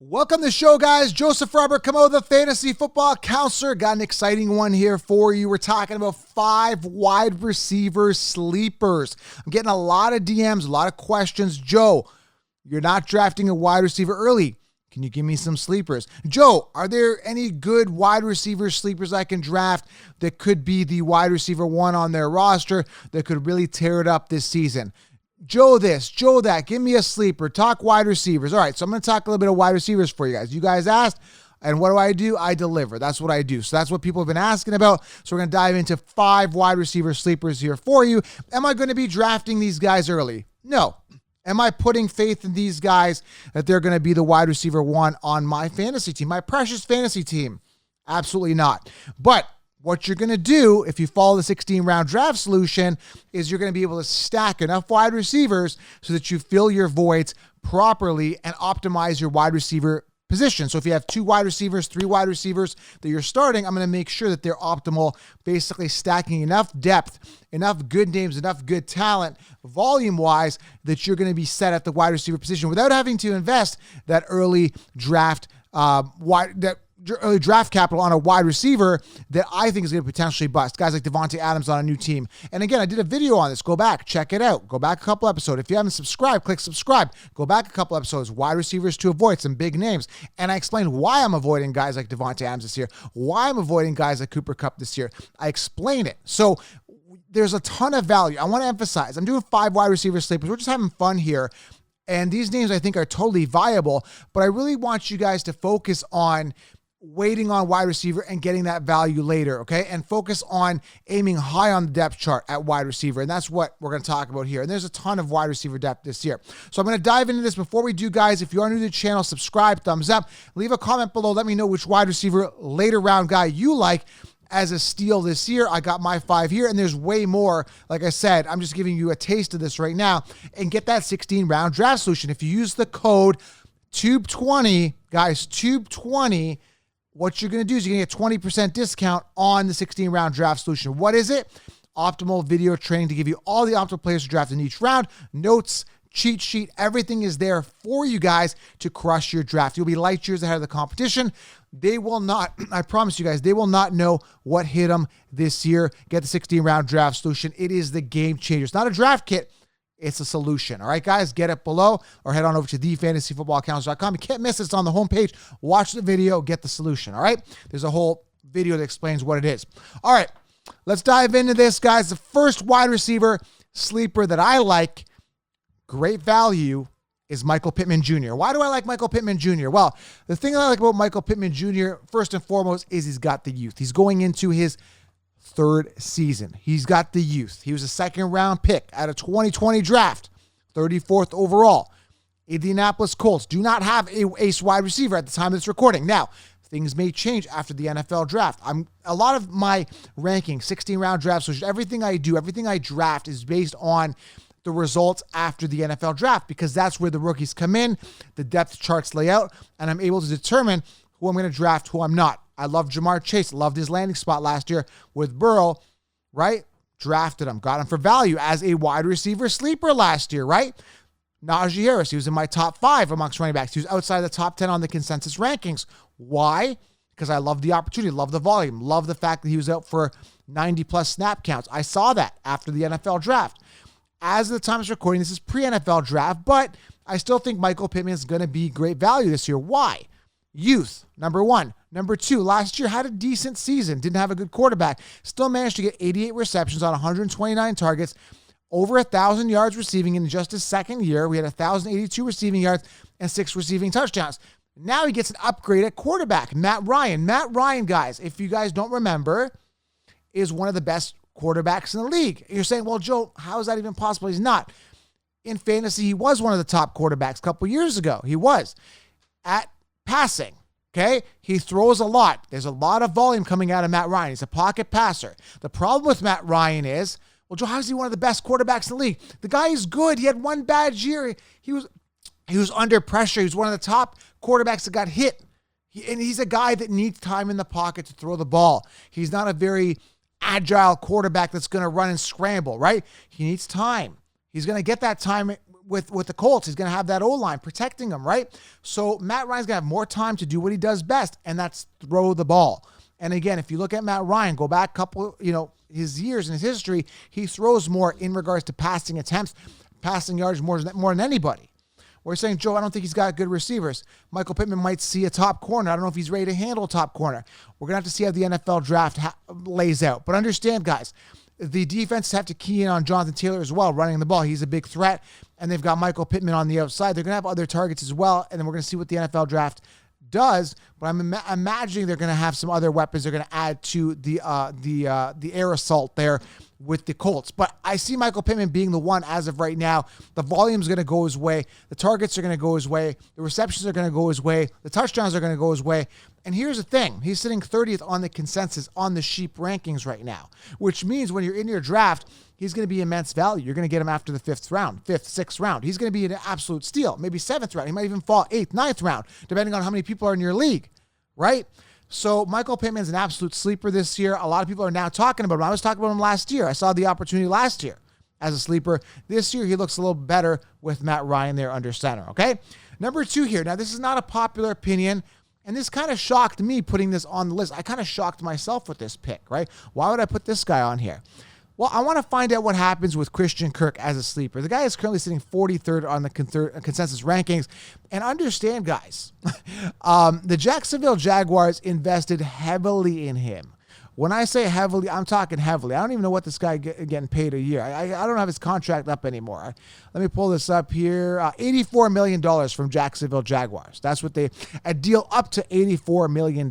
Welcome to the show, guys. Joseph Robert Camo, the fantasy football counselor. Got an exciting one here for you. We're talking about 5 wide receiver sleepers. I'm getting a lot of DMs, a lot of questions. Joe, you're not drafting a wide receiver early. Can you give me some sleepers? Joe, are there any good wide receiver sleepers I can draft that could be the wide receiver one on their roster that could really tear it up this season? Joe this, Joe that, give me a sleeper, talk wide receivers. All right, so I'm going to talk a little bit of wide receivers for you guys. You guys asked, and what do? I deliver. That's what I do. So that's what people have been asking about. So we're going to dive into 5 wide receiver sleepers here for you. Am I going to be drafting these guys early? No. Am I putting faith in these guys that they're going to be the wide receiver one on my fantasy team, my precious fantasy team? Absolutely not. But what you're going to do if you follow the 16-round draft solution is you're going to be able to stack enough wide receivers so that you fill your voids properly and optimize your wide receiver position. So if you have 2 wide receivers, 3 wide receivers that you're starting, I'm going to make sure that they're optimal, basically stacking enough depth, enough good names, enough good talent, volume-wise, that you're going to be set at the wide receiver position without having to invest that early draft early draft capital on a wide receiver that I think is going to potentially bust. Guys like Devontae Adams on a new team. And again, I did a video on this. Go back, check it out. Go back a couple episodes. If you haven't subscribed, click subscribe. Go back a couple episodes. Wide receivers to avoid, some big names. And I explained why I'm avoiding guys like Devontae Adams this year, why I'm avoiding guys like Cooper Kupp this year. I explain it. So there's a ton of value. I want to emphasize, I'm doing 5 wide receiver sleepers. We're just having fun here. And these names I think are totally viable, but I really want you guys to focus on waiting on wide receiver and getting that value later, okay? And focus on aiming high on the depth chart at wide receiver. And that's what we're going to talk about here. And there's a ton of wide receiver depth this year. So I'm going to dive into this. Before we do, guys, if you are new to the channel, subscribe, thumbs up, leave a comment below. Let me know which wide receiver later round guy you like as a steal this year. I got my 5 here, and there's way more. Like I said, I'm just giving you a taste of this right now. And get that 16-round draft solution. If you use the code TUBE20, guys, TUBE20, what you're going to do is you're going to get 20% discount on the 16-round draft solution. What is it? Optimal video training to give you all the optimal players to draft in each round, notes, cheat sheet, everything is there for you guys to crush your draft. You'll be light years ahead of the competition. They will not, I promise you guys, they will not know what hit them this year. Get the 16-round draft solution. It is the game changer. It's not a draft kit. It's a solution. All right, guys, get it below or head on over to thefantasyfootballcounselor.com. You can't miss it. It's on the homepage. Watch the video, get the solution. All right, there's a whole video that explains what it is. All right, let's dive into this, guys. The first wide receiver sleeper that I like, great value, is Michael Pittman Jr. Why do I like Michael Pittman Jr.? Well, the thing I like about Michael Pittman Jr., first and foremost, is he's got the youth. He's going into his 3rd season. He's got the youth. He was a 2nd-round pick at a 2020 draft, 34th overall. Indianapolis Colts do not have a ace wide receiver at the time of this recording. Now, things may change after the NFL draft. A lot of my rankings, 16-round drafts, so everything I do, everything I draft is based on the results after the NFL draft because that's where the rookies come in, the depth charts lay out, and I'm able to determine who I'm going to draft, who I'm not. I love Jamar Chase. Loved his landing spot last year with Burrow, right? Drafted him. Got him for value as a wide receiver sleeper last year, right? Najee Harris. He was in my top 5 amongst running backs. He was outside the top 10 on the consensus rankings. Why? Because I love the opportunity, love the volume, love the fact that he was out for 90-plus snap counts. I saw that after the NFL draft. As of the time of recording, this is pre-NFL draft, but I still think Michael Pittman is going to be great value this year. Why? Youth, number 1. Number 2, last year had a decent season, didn't have a good quarterback, still managed to get 88 receptions on 129 targets, over 1,000 yards receiving in just his 2nd year. We had 1,082 receiving yards and 6 receiving touchdowns. Now he gets an upgrade at quarterback, Matt Ryan. Matt Ryan, guys, if you guys don't remember, is one of the best quarterbacks in the league. And you're saying, well, Joe, how is that even possible? He's not. In fantasy, he was one of the top quarterbacks a couple years ago. He was at passing. Okay, he throws a lot. There's a lot of volume coming out of Matt Ryan. He's a pocket passer. The problem with Matt Ryan is, well, Joe, how is he one of the best quarterbacks in the league? The guy is good. He had one bad year. He was under pressure. He was one of the top quarterbacks that got hit. And he's a guy that needs time in the pocket to throw the ball. He's not a very agile quarterback that's going to run and scramble, right? He needs time. He's going to get that time with the Colts. He's going to have that O-line protecting him, right? So Matt Ryan's going to have more time to do what he does best, and that's throw the ball. And again, if you look at Matt Ryan, go back a couple, his years in his history, he throws more in regards to passing attempts, passing yards more than anybody. We're saying, Joe, I don't think he's got good receivers. Michael Pittman might see a top corner. I don't know if he's ready to handle a top corner. We're going to have to see how the NFL draft lays out. But understand, guys, the defenses have to key in on Jonathan Taylor as well, running the ball. He's a big threat, and they've got Michael Pittman on the outside. They're going to have other targets as well, and then we're going to see what the NFL draft does. But I'm imagining they're going to have some other weapons they're going to add to the air assault there with the Colts. But I see Michael Pittman being the one as of right now. The volume's going to go his way. The targets are going to go his way. The receptions are going to go his way. The touchdowns are going to go his way. And here's the thing. He's sitting 30th on the consensus on the sheep rankings right now, which means when you're in your draft, he's going to be immense value. You're going to get him after the 5th round, 5th, 6th round. He's going to be an absolute steal, maybe 7th round. He might even fall 8th, 9th round, depending on how many people are in your league, right? So Michael Pittman's an absolute sleeper this year. A lot of people are now talking about him. I was talking about him last year. I saw the opportunity last year as a sleeper. This year, he looks a little better with Matt Ryan there under center, okay? Number 2 here. Now, this is not a popular opinion, and this kind of shocked me putting this on the list. I kind of shocked myself with this pick, right? Why would I put this guy on here? Well, I want to find out what happens with Christian Kirk as a sleeper. The guy is currently sitting 43rd on the consensus rankings. And understand, guys, the Jacksonville Jaguars invested heavily in him. When I say heavily, I'm talking heavily. I don't even know what this guy getting paid a year. I don't have his contract up anymore. Let me pull this up here. $84 million from Jacksonville Jaguars. That's what a deal up to $84 million.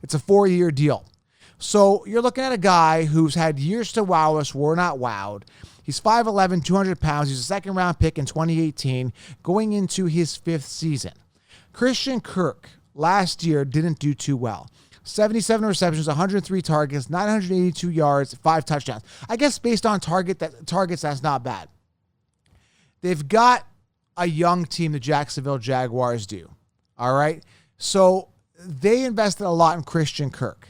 It's a 4-year deal. So you're looking at a guy who's had years to wow us. We're not wowed. He's 5'11", 200 pounds. He's a second-round pick in 2018, going into his 5th season. Christian Kirk last year didn't do too well. 77 receptions, 103 targets, 982 yards, 5 touchdowns. I guess based on targets, that's not bad. They've got a young team, the Jacksonville Jaguars do. All right? So they invested a lot in Christian Kirk.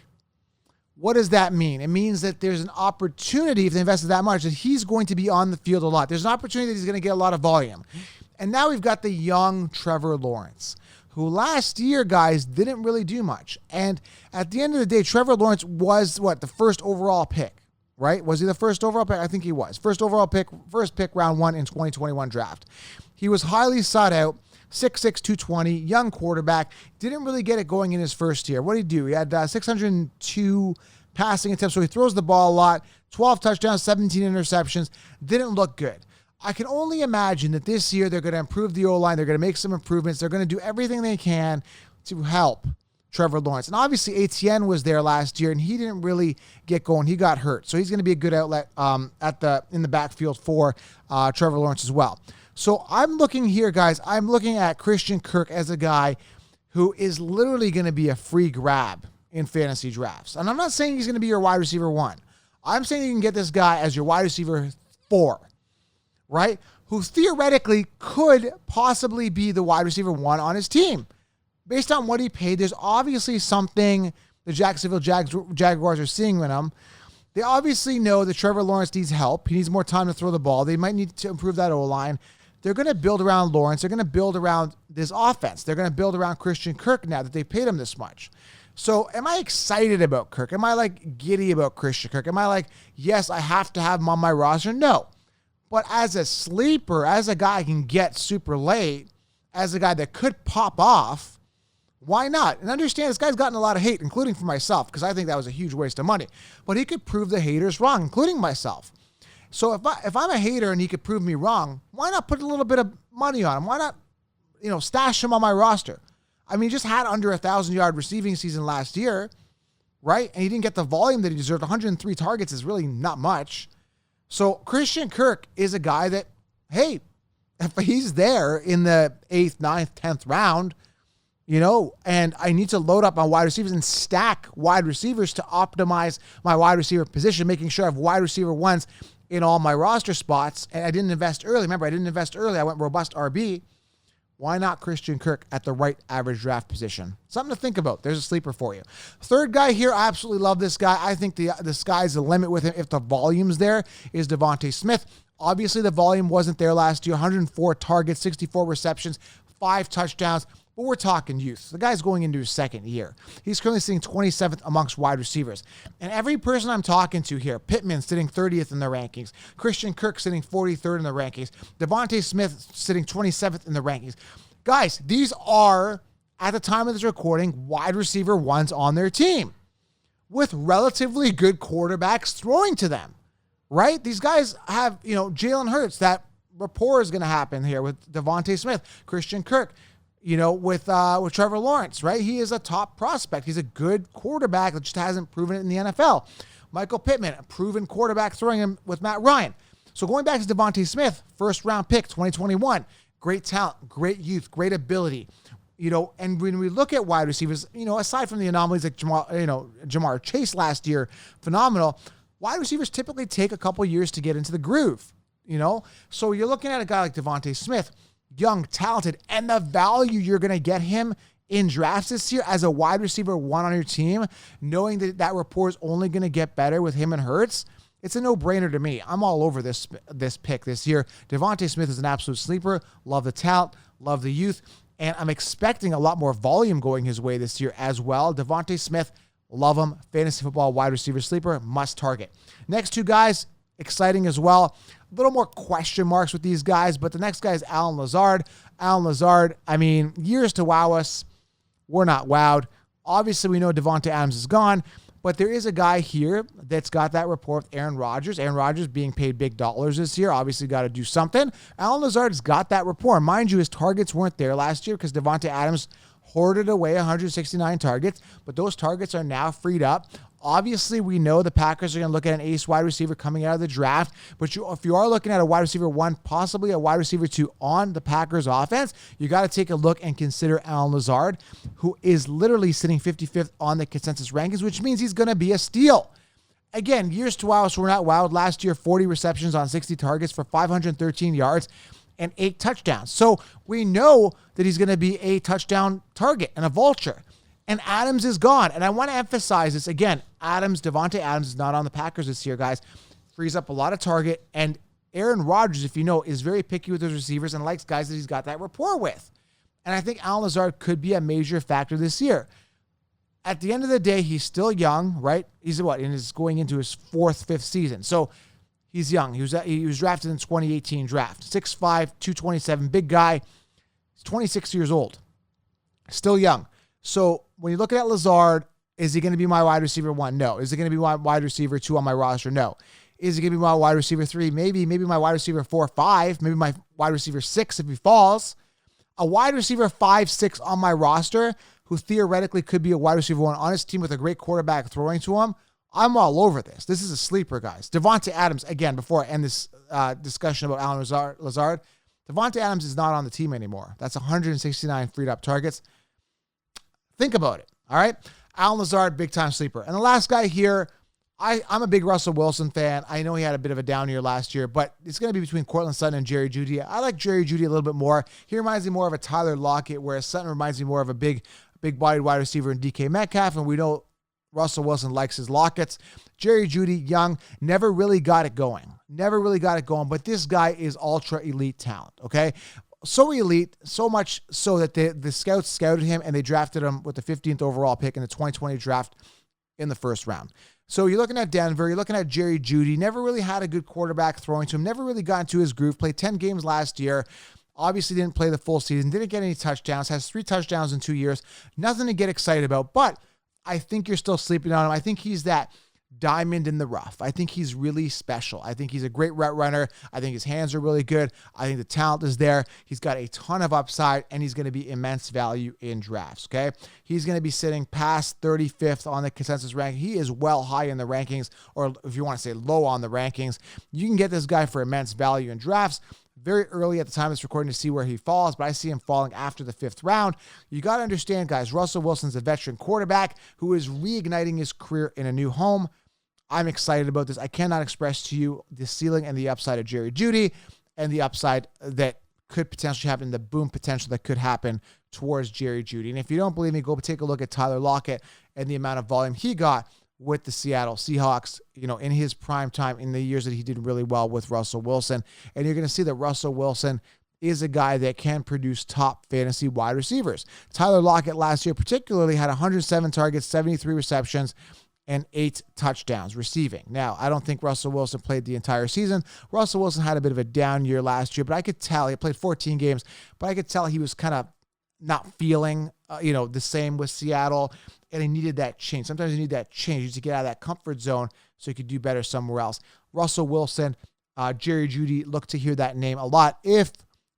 What does that mean? It means that there's an opportunity, if they invested that much, that he's going to be on the field a lot. There's an opportunity that he's going to get a lot of volume. And now we've got the young Trevor Lawrence, who last year, guys, didn't really do much. And at the end of the day, Trevor Lawrence was, the first overall pick, right? Was he the first overall pick? I think he was. First pick, round 1 in 2021 draft. He was highly sought out. 6'6", 220, young quarterback. Didn't really get it going in his first year. What did he do? He had 602 passing attempts, so he throws the ball a lot. 12 touchdowns, 17 interceptions. Didn't look good. I can only imagine that this year they're going to improve the O-line. They're going to make some improvements. They're going to do everything they can to help Trevor Lawrence. And obviously Etienne was there last year, and he didn't really get going. He got hurt. So he's going to be a good outlet in the backfield for Trevor Lawrence as well. So I'm looking here, guys. I'm looking at Christian Kirk as a guy who is literally going to be a free grab in fantasy drafts. And I'm not saying he's going to be your wide receiver 1. I'm saying you can get this guy as your wide receiver 4, right? Who theoretically could possibly be the wide receiver 1 on his team. Based on what he paid, there's obviously something the Jacksonville Jaguars are seeing in him. They obviously know that Trevor Lawrence needs help. He needs more time to throw the ball. They might need to improve that O-line. They're going to build around Lawrence. They're going to build around this offense. They're going to build around Christian Kirk now that they paid him this much. So am I excited about Kirk? Am I giddy about Christian Kirk? Am I yes, I have to have him on my roster? No. But as a sleeper, as a guy I can get super late, as a guy that could pop off, why not? And understand this guy's gotten a lot of hate, including from myself, because I think that was a huge waste of money. But he could prove the haters wrong, including myself. So if I'm a hater and he could prove me wrong, why not put a little bit of money on him? Why not, stash him on my roster? I mean, he just had under 1,000-yard receiving season last year, right? And he didn't get the volume that he deserved. 103 targets is really not much. So Christian Kirk is a guy that, hey, if he's there in the 8th, 9th, 10th round, and I need to load up my wide receivers and stack wide receivers to optimize my wide receiver position, making sure I have wide receiver 1s in all my roster spots, and I didn't invest early. Remember, I didn't invest early. I went robust RB. Why not Christian Kirk at the right average draft position? Something to think about. There's a sleeper for you. Third guy here, I absolutely love this guy. I think the sky's the limit with him if the volume's there, is Devontae Smith. Obviously, the volume wasn't there last year. 104 targets, 64 receptions, 5 touchdowns. But we're talking youth. The guy's going into his second year. He's currently sitting 27th amongst wide receivers. And every person I'm talking to here, Pittman sitting 30th in the rankings, Christian Kirk sitting 43rd in the rankings, Devontae Smith sitting 27th in the rankings. Guys, these are, at the time of this recording, wide receiver ones on their team with relatively good quarterbacks throwing to them, right? These guys have, Jalen Hurts. That rapport is going to happen here with Devontae Smith, Christian Kirk, with Trevor Lawrence, right? He is a top prospect. He's a good quarterback that just hasn't proven it in the NFL. Michael Pittman, a proven quarterback, throwing him with Matt Ryan. So going back to Devontae Smith, first-round pick, 2021, great talent, great youth, great ability. And when we look at wide receivers, aside from the anomalies like Jamar Chase last year, phenomenal, wide receivers typically take a couple years to get into the groove, So you're looking at a guy like Devontae Smith, young, talented, and the value you're going to get him in drafts this year as a wide receiver one on your team, knowing that rapport is only going to get better with him and Hurts, it's a no-brainer to me. I'm all over this pick this year. Devontae Smith is an absolute sleeper. Love the talent, love the youth, and I'm expecting a lot more volume going his way this year as well. Devontae Smith, love him. Fantasy football wide receiver sleeper, must target. Next two guys, exciting as well. A little more question marks with these guys, but the next guy is Allen Lazard. Allen Lazard, years to wow us. We're not wowed. Obviously, we know Davante Adams is gone, but there is a guy here that's got that rapport with Aaron Rodgers. Aaron Rodgers being paid big dollars this year. Obviously, got to do something. Allen Lazard's got that rapport. Mind you, his targets weren't there last year because Davante Adams hoarded away 169 targets, but those targets are now freed up. Obviously, we know the Packers are going to look at an ace wide receiver coming out of the draft, but if you are looking at a wide receiver one, possibly a wide receiver two on the Packers offense, you got to take a look and consider Allen Lazard, who is literally sitting 55th on the consensus rankings, which means he's going to be a steal. Again, years to wow, so we're not wowed. Last year, 40 receptions on 60 targets for 513 yards and 8 touchdowns. So we know that he's going to be a touchdown target and a vulture. And Adams is gone. And I want to emphasize this again. Devontae Adams is not on the Packers this year, guys. Frees up a lot of target. And Aaron Rodgers, if you know, is very picky with his receivers and likes guys that he's got that rapport with. And I think Allen Lazard could be a major factor this year. At the end of the day, he's still young, right? He's going into his 4th, 5th season. So he's young. He was drafted in 2018 draft. 6'5", 227, big guy. He's 26 years old. Still young. So when you look at Lazard, is he going to be my wide receiver one? No. Is he going to be my wide receiver two on my roster? No. Is he going to be my wide receiver three? Maybe my wide receiver 4 or 5, maybe my wide receiver 6 if he falls. A wide receiver 5, 6 on my roster who theoretically could be a wide receiver one on his team with a great quarterback throwing to him. I'm all over this. This is a sleeper, guys. Davante Adams, again, before I end this discussion about Allen Lazard, Davante Adams is not on the team anymore. That's 169 freed up targets. Think about it, all right? Allen Lazard, big-time sleeper. And the last guy here, I'm a big Russell Wilson fan. I know he had a bit of a down year last year, but it's going to be between Courtland Sutton and Jerry Jeudy. I like Jerry Jeudy a little bit more. He reminds me more of a Tyler Lockett, whereas Sutton reminds me more of a big-bodied wide receiver in DK Metcalf, and we know Russell Wilson likes his Lockets. Jerry Jeudy, young, never really got it going. But this guy is ultra-elite talent, okay? So elite, so much so that the scouts scouted him and they drafted him with the 15th overall pick in the 2020 draft in the first round. So you're looking at Denver, you're looking at Jerry Jeudy, never really had a good quarterback throwing to him, never really got into his groove, played 10 games last year, obviously didn't play the full season, didn't get any touchdowns, has 3 touchdowns in 2 years, nothing to get excited about, but I think you're still sleeping on him. I think he's that diamond in the rough. I think he's really special. I think he's a great route runner. I think his hands are really good. I think the talent is there. He's got a ton of upside, and he's going to be immense value in drafts, okay? He's going to be sitting past 35th on the consensus ranking. He is well high in the rankings, or if you want to say low on the rankings. You can get this guy for immense value in drafts. Very early at the time of this recording to see where he falls, but I see him falling after the 5th round. You got to understand, guys, Russell Wilson's a veteran quarterback who is reigniting his career in a new home. I'm excited about this. I cannot express to you the ceiling and the upside of Jerry Jeudy and the upside that could potentially happen, the boom potential that could happen towards Jerry Jeudy. And if you don't believe me, go take a look at Tyler Lockett and the amount of volume he got with the Seattle Seahawks, in his prime time, in the years that he did really well with Russell Wilson. And you're going to see that Russell Wilson is a guy that can produce top fantasy wide receivers. Tyler Lockett last year particularly had 107 targets, 73 receptions, and 8 touchdowns receiving. Now, I don't think Russell Wilson played the entire season. Russell Wilson had a bit of a down year last year, but I could tell he played 14 games, but I could tell he was kind of not feeling, the same with Seattle, and he needed that change. Sometimes you need that change to get out of that comfort zone so you could do better somewhere else. Russell Wilson, Jerry Jeudy, look to hear that name a lot if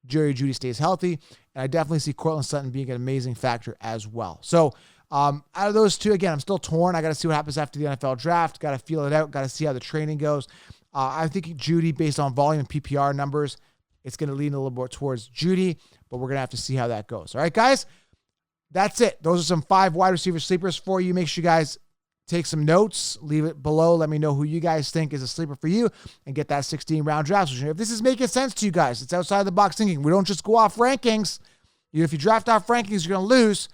Jerry Jeudy stays healthy, and I definitely see Courtland Sutton being an amazing factor as well. So out of those two, again, I'm still torn. I got to see what happens after the NFL draft. Got to feel it out. Got to see how the training goes. I think Jeudy, based on volume and PPR numbers, it's going to lean a little more towards Jeudy, but we're going to have to see how that goes. All right, guys, that's it. Those are some 5 wide receiver sleepers for you. Make sure you guys take some notes, leave it below. Let me know who you guys think is a sleeper for you and get that 16-round draft. If this is making sense to you guys, it's outside the box thinking. We don't just go off rankings. If you draft off rankings, you're going to lose.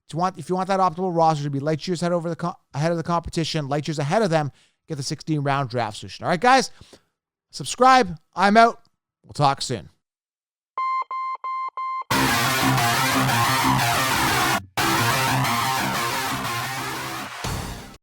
If you want that optimal roster to be light years ahead of the competition, light years ahead of them, get the 16-round draft solution. All right, guys, subscribe. I'm out. We'll talk soon.